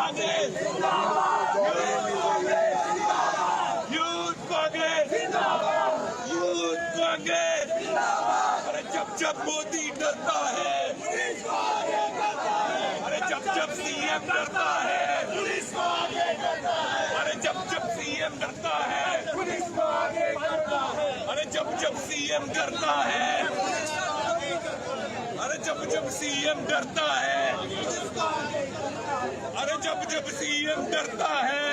Congress youth Congress youth Congress. अरे जब मोदी डरता है, अरे जब सीएम डरता है, अरे जब सीएम डरता है, अरे जब सीएम डरता है, अरे जब सीएम डरता है, अरे जब सीएम डरता है,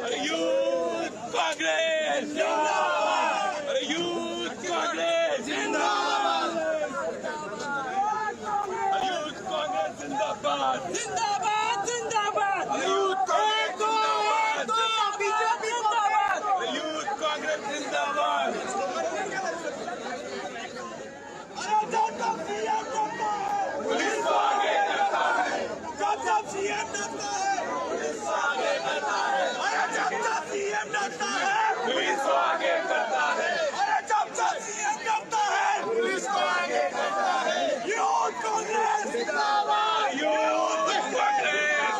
अरे यूथ कांग्रेस, अरे यूथ कांग्रेस जिंदाबाद, यूथ कांग्रेस जिंदाबाद जिंदाबाद जिंदाबाद, यूथ कांग्रेस जिंदाबाद, बीजेपी जिंदाबाद, यूथ कांग्रेस जिंदाबाद। पुलिस को आगे करता है, जब सीएम डरता है, पुलिस को आगे करता है, अरे जब सीएम डरता है, पुलिस को आगे करता है, अरे जब सीएम डरता है, पुलिस को आगे करता है। यूथ कांग्रेस जिंदाबाद, यूथ कांग्रेस,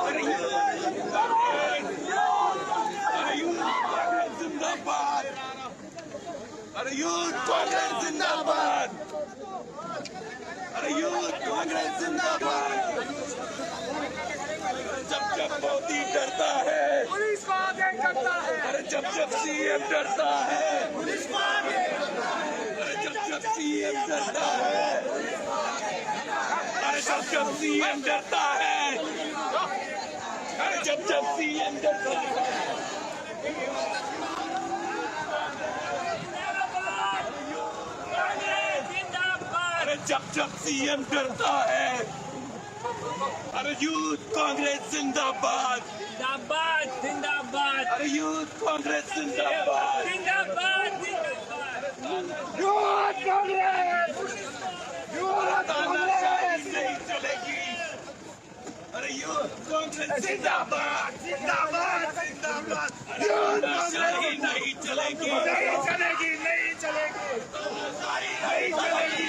अरे यूथ कांग्रेस जिंदाबाद, अरे यूथ कांग्रेस जिंदाबाद, अरे यूथ कांग्रेस जिंदाबाद। जब मोदी डरता है, पुलिस को आगे करता है, अरे जब सीएम डरता है, पुलिस को आगे करता है, अरे जब सीएम डरता है, अरे जब सीएम डरता है, अरे जब सीएम डरता है। जब सीएम डरता है, अरे यूथ कांग्रेस जिंदाबाद जिंदाबाद जिंदाबाद, अरे यूथ कांग्रेस जिंदाबाद जिंदाबाद जिंदाबाद, यूथ कांग्रेस, यूथ कांग्रेस नहीं चलेगी, अरे यूथ कांग्रेस जिंदाबाद जिंदाबाद जिंदाबाद, यूथ कांग्रेस नहीं चलेगी, नहीं चलेगी, नहीं चलेगी, नहीं चलेगी, नहीं चलेगी,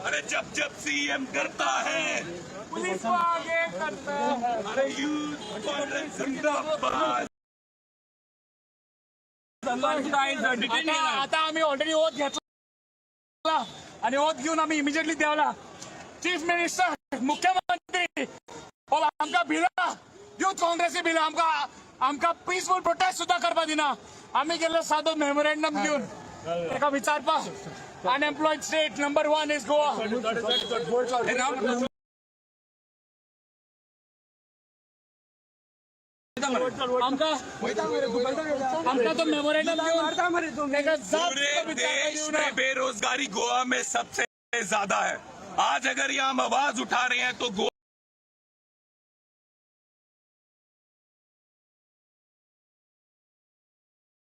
अरे जब सीएम डरता है, पुलिस को आगे करता है, अरे यूथ कांग्रेस जिंदाबाद। आता आम्ही ऑलरेडी ओथ घेतला आणि ओथ घेऊन आम्ही इमिजिएटली देवला चीफ मिनिस्टर मुख्यमंत्री और आमका भिला यूथ काँग्रेसी भिला आमका पीसफुल प्रोटेस्ट सुद्धा करपा दिना। आम्ही गेलो साधो मेमोरेंडम घेऊन एका विचारपा unemployed state number 1 is Goa. आमका तो मेमोरेंडम पूरे देश में बेरोजगारी गोवा में सबसे ज्यादा है। आज अगर ये हम आवाज उठा रहे हैं तो गोवा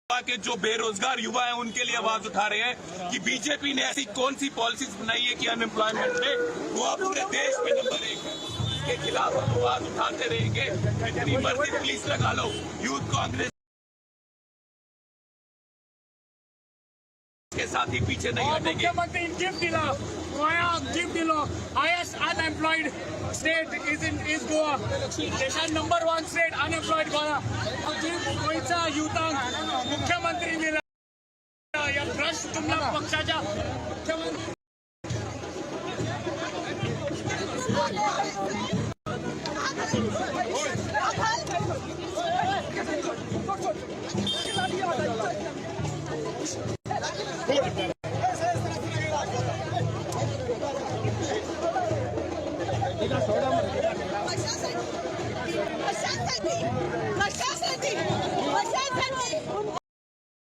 के जो बेरोजगार युवा हैं उनके लिए आवाज उठा रहे हैं कि बीजेपी ने ऐसी कौन सी पॉलिसीज बनाई है कि अनएम्प्लॉयमेंट में गोवा पूरे देश में नंबर 1 है। इसके खिलाफ हम आवाज उठाते रहेंगे। जितनी मर्जी पुलिस लगा लो, यूथ कांग्रेस के साथ ही पीछे नहीं हटेंगे। मुख्यमंत्री गिफ्ट दिला, गिफ्ट दिलो, highest unemployed state is Goa, देशात नंबर 1 स्टेट अनएम्प्लॉयड गोवा। गोयचा युथांक मुख्यमंत्री दिला या भ्रष्ट तुमच्या पक्षाच्या मुख्यमंत्री कशासाठी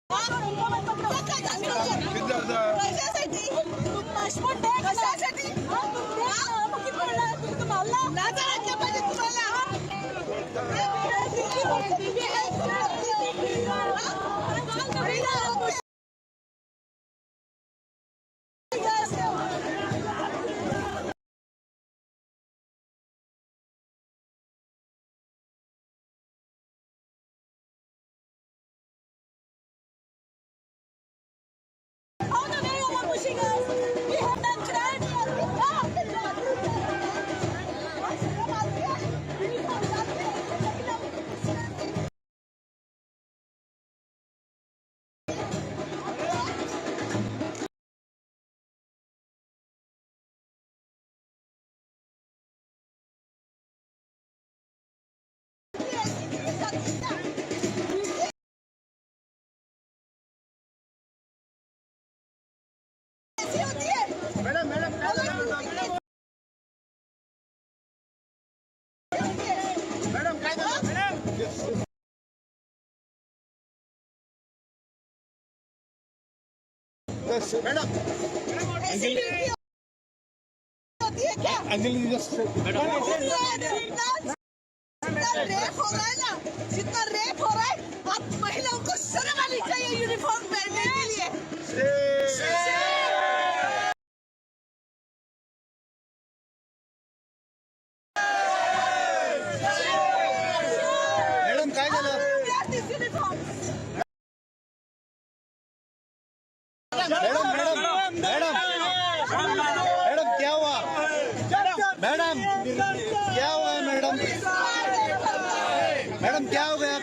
कशासाठी तू पासपोर्ट दे कशासाठी तुम्हाला लाजा वाटल्या पाहिजे तुम्हाला रेप हो रहा है ना, जितना रेप हो रहा है, आप महिलाओं को शर्म आनी चाहिए यूनिफॉर्म पहनने के लिए। मैडम काय झालं uniform madam madam madam madam क्या हुआ मैडम क्या हुआ है मैडम मैडम क्या हो गया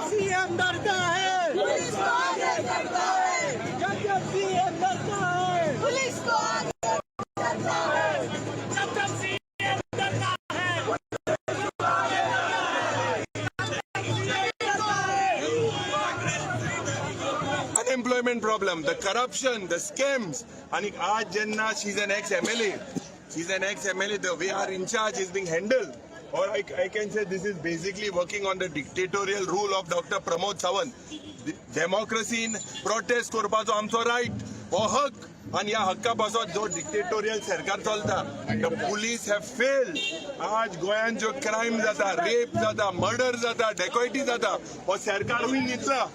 सीएम डरता है पुलिस को unemployment problem, the corruption, the scams. And आज jenna, she's an ex-MLA. The way our in charge is being handled. Or I can say this is basically working on the dictatorial rule of Dr. Pramod Sawant. Democracy in protest करपाचो आमचो right, हो हक. आणि या हक्कापासून जो dictatorial सरकार चलता, the police have failed. आज गोयांत जो क्राइम जाता, रेप जाता, मर्डर जाता, डेकॉइटी जाता, हो सरकार हुई घेतला.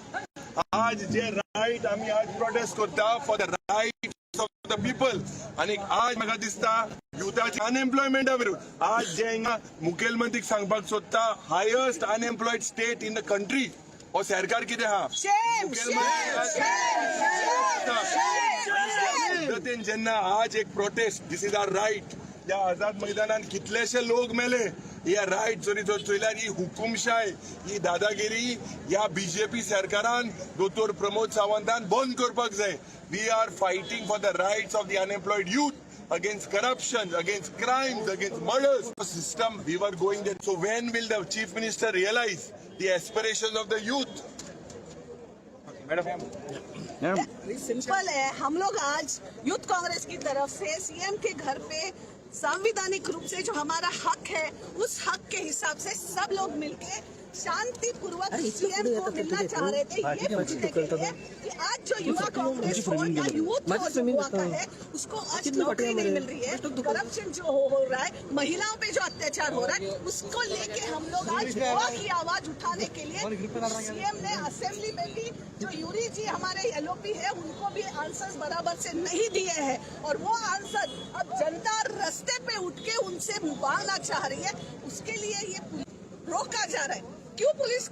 आज जे राइट आम्ही आज प्रोटेस्ट करता for the right of the people. आणि आज म्हाका दिसता युथाचे अनएम्प्लॉयमेंटा विरुद्ध आज जे हिंगा मुखेलमंत्रीक सांगपाक सोदता highest unemployed state in the country, हो सरकार कितें आहा? पद्धतीन जेन्ना आज एक protest, this is our right, त्या आझाद मैदानात कितलेशे लोक मेले, या राइट जरी चोयल्यार ही हुकुमशाही, ही दादागिरी या बीजेपी सरकारान दोतोर प्रमोद सावंतान बंद करपाक जाय. We are fighting for the rights of the unemployed youth, against corruption, against crimes, against murders. System, we were going there. So when will the chief minister realize the aspirations of the youth? Simple है, हम लोग आज youth Congress की तरफ से CM के घर पे संवैधानिक रूप से जो हमारा हक है, उस हक के हिसाब से सब लोग मिलके शांति पूर्वक सीएम को मिलना चाह रहे थे, ये पूछने के लिए कि आज जो युवा कांग्रेस हो या यूथ हो जो हुआ का है, उसको आज नौकरी नहीं मिल रही है, करप्शन जो हो रहा है, महिलाओं पे जो अत्याचार हो रहा है, उसको लेके हम लोग आज वॉ की आवाज उठाने के लिए सीएम ने असेंबली में भी जो यूरी जी हमारे एलओपी है, उनको भी आंसर्स बराबर से नहीं दिए हैं, और वो आंसर अब जनता रास्ते पे उठ के उनसे मांगना चाह रही है. उसके लिए ये रोका जा रहा है. क्यों पुलिस,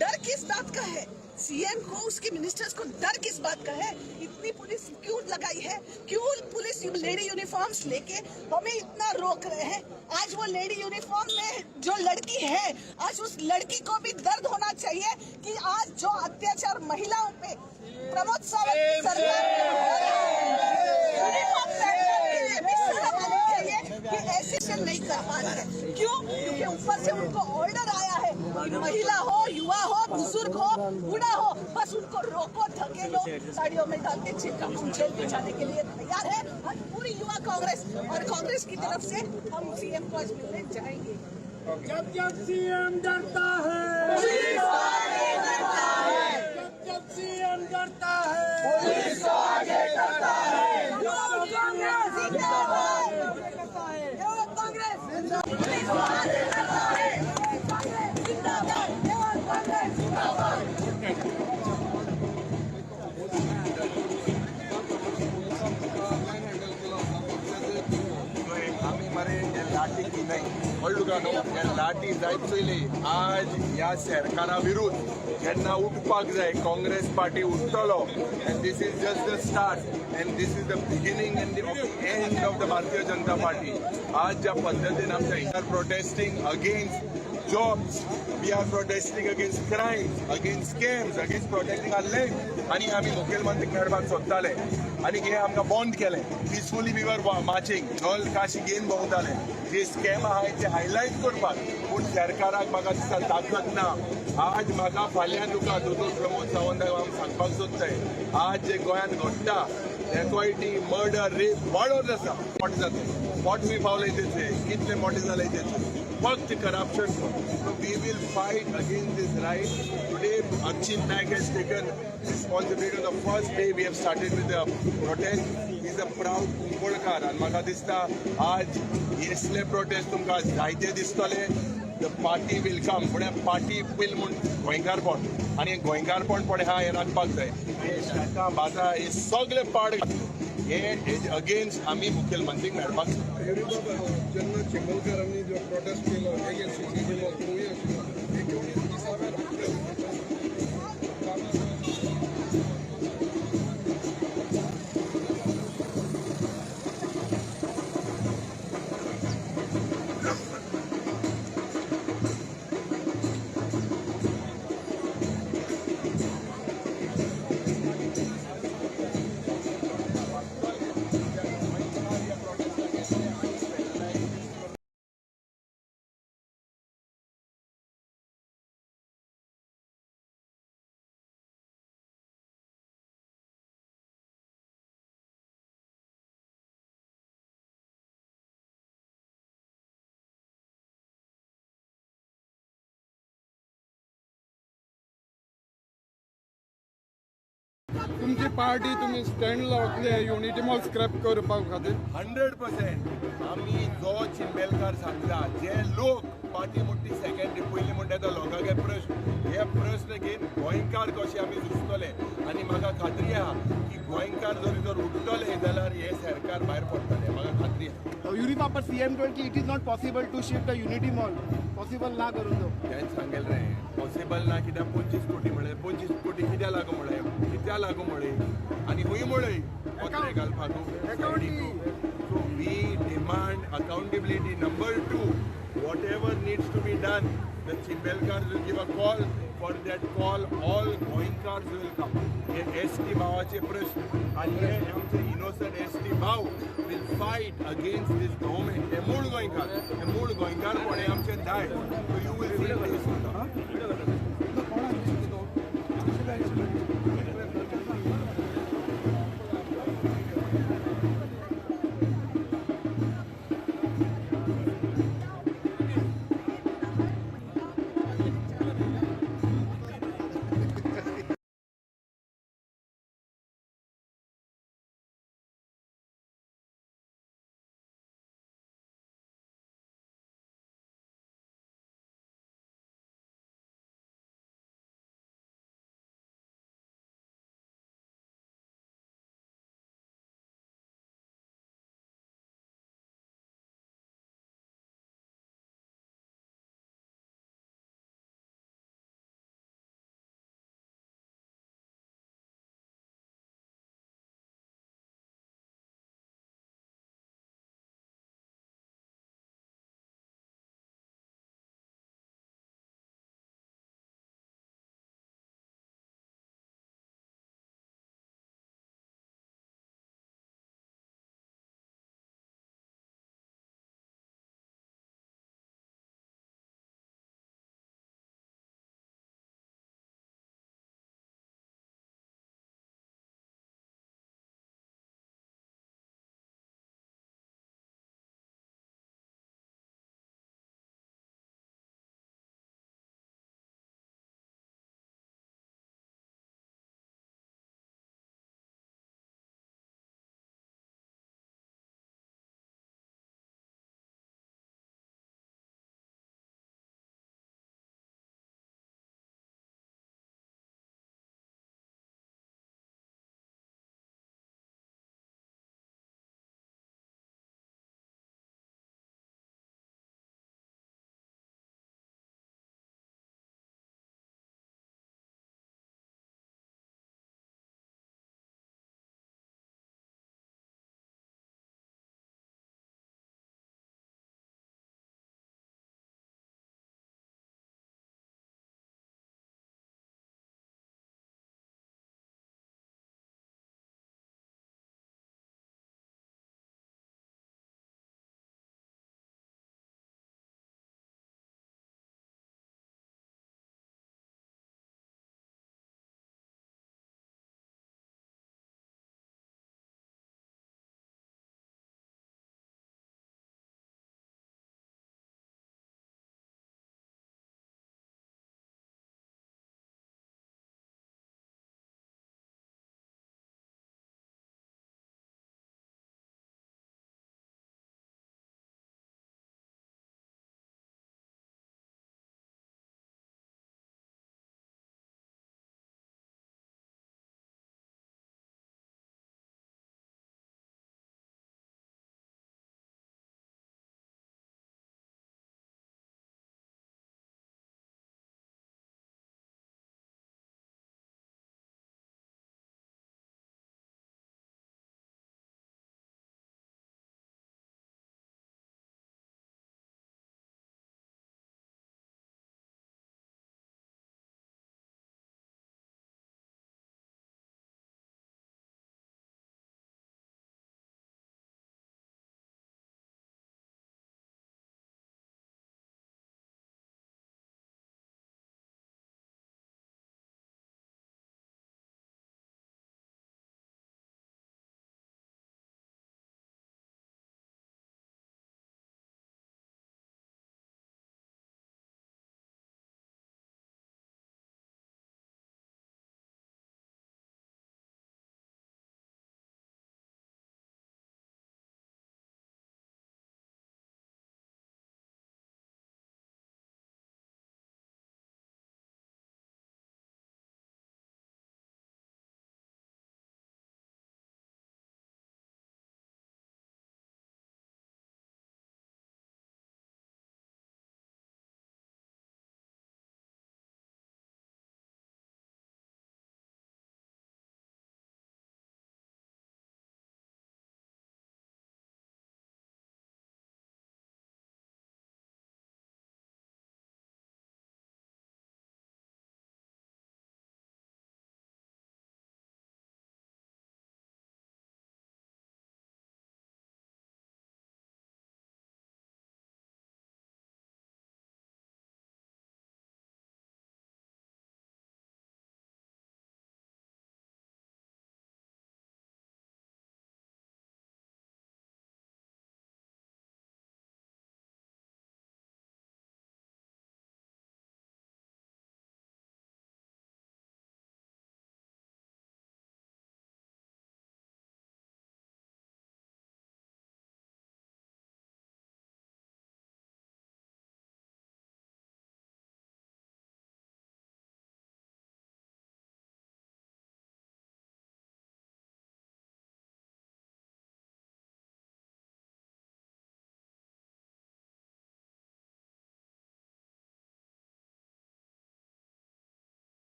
डर किस बात का है? सीएम को, उसके मिनिस्टर्स को डर किस बात का है? इतनी पुलिस क्यों लगाई है? क्यों पुलिस लेडी यूनिफॉर्म्स लेके हमें इतना रोक रहे हैं? आज वो लेडी यूनिफॉर्म में जो लड़की है, आज उस लड़की को भी दर्द होना चाहिए कि आज जो अत्याचार महिलाओं पे प्रमोद सावंत सरकार यूनिफॉर्म पहनने भी शर्म आनी चाहिए कि ऐसे नहीं कर पा रहे हैं. क्यों? क्योंकि ऊपर से उनको ऑर्डर आया है महिला हो, युवा हो, बुजुर्ग हो, बूढ़ा हो, बस उनको रोको, धकेलो, साड़ियों में डाल के जेल बिछाने के लिए तैयार है। और पूरी युवा कांग्रेस और कांग्रेस की तरफ से हम सीएम को आज मिलने जाएंगे। जब जब सीएम डरता है, पुलिस आगे करता है, जब सीएम डरता है, पुलिस आगे करता है। युवा कांग्रेस जिंदाबाद, युवा कांग्रेस जिंदाबाद, पुलिस आगे करता है, कांग्रेस जिंदाबाद, युवा कांग्रेस जिंदाबाद। आम्ही मरे हे लाठी की नाही कळ्ळू का न्हू हे लाठी जायत पयली आज ह्या सरकारा विरुद्ध जेन्ना उठपाक जाय काँग्रेस पार्टी उठतलो and this is just the start and this is the beginning and the end of the Bharatiya Janata party आज ज्या पद्दतीन आमच्या inter protesting against jobs, we are protesting against crimes, against scams, against protecting our land. आणि आम्ही मुखेलमंत्री मेळपाक सोदताले आणि हे आमकां बंद केलें पिसफुली वी वर मार्चिंग नॉल काशी घेवन भोंवताले जे स्कॅम आहाय ते हायलायट करपाक पूण सरकाराक म्हाका दिसता ताकद ना आज म्हाका फाल्यां तुका दोतोर प्रमोद सावंताक हांव सांगपाक सोदताय आज जे गोंयांत घडटा एक्वायटी मर्डर रेप वाडत आसा मोठे जाता मोठे पावले तेचे कितले मोठे जाले तेचे फक्त corruption so we will fight against this right today Akshin Naik has taken responsibility on the first day we have started with the protest he is a proud Kunkalkar आणि म्हाका दिसता आज येसले प्रोटेस्ट तुमकां जायते दिसतले the party will come फुडें party will म्हूण गोंयकारपण आनी हे गोंयकारपण पण हे राखपाक जाय हे शेतां भातां हे सगळे पाड हे अगेन्स्ट आमी मुखेलमंत्रीक मेळपाक जेन्ना चिंबलकरांनी जो प्रोटेस्ट केलो एगेन्स्ट सीसीटीव्ही तोय आशिल्लो हे घेवन दिसावेर तुमची पार्टी तुम्ही स्टँड लावतले युनिटी मॉल स्क्रॅप करपा खातीर 100% आम्ही जो चिंबेलकार सांगता जे लोक पार्टी म्हणटी सेकंडरी पयलीं म्हणटा तो लोकांचे प्रश्न हे प्रश्न घेवन गोंयकार कशे आमी झुजतले आनी म्हाका खात्री आहा की गोंयकार जर उठतले जाल्यार हे सरकार भायर पडटले म्हाका खात्री आहा यूनिफा पर सीएम टोल्ड कि it is not possible to shift the unity mall possible ना करून दो तेंच सांगेल रे पॉसिबल ना कित्याक 25 कोटी म्हळे 25 कोटी कित्या लागू म्हळे कित्या लागू म्हळे आनी खूंय म्हळे पत्रे घालपाक so we demand accountability number 2 whatever needs to be done the Chimbelkars will give a call for that call all Goinkars will come हे एसटी भावाचे प्रश्न आणि हे आमचे इनोसंट एसटी भाव will fight against this government हे मूळ गोंयकार पण हे आमचे दाय so you will see this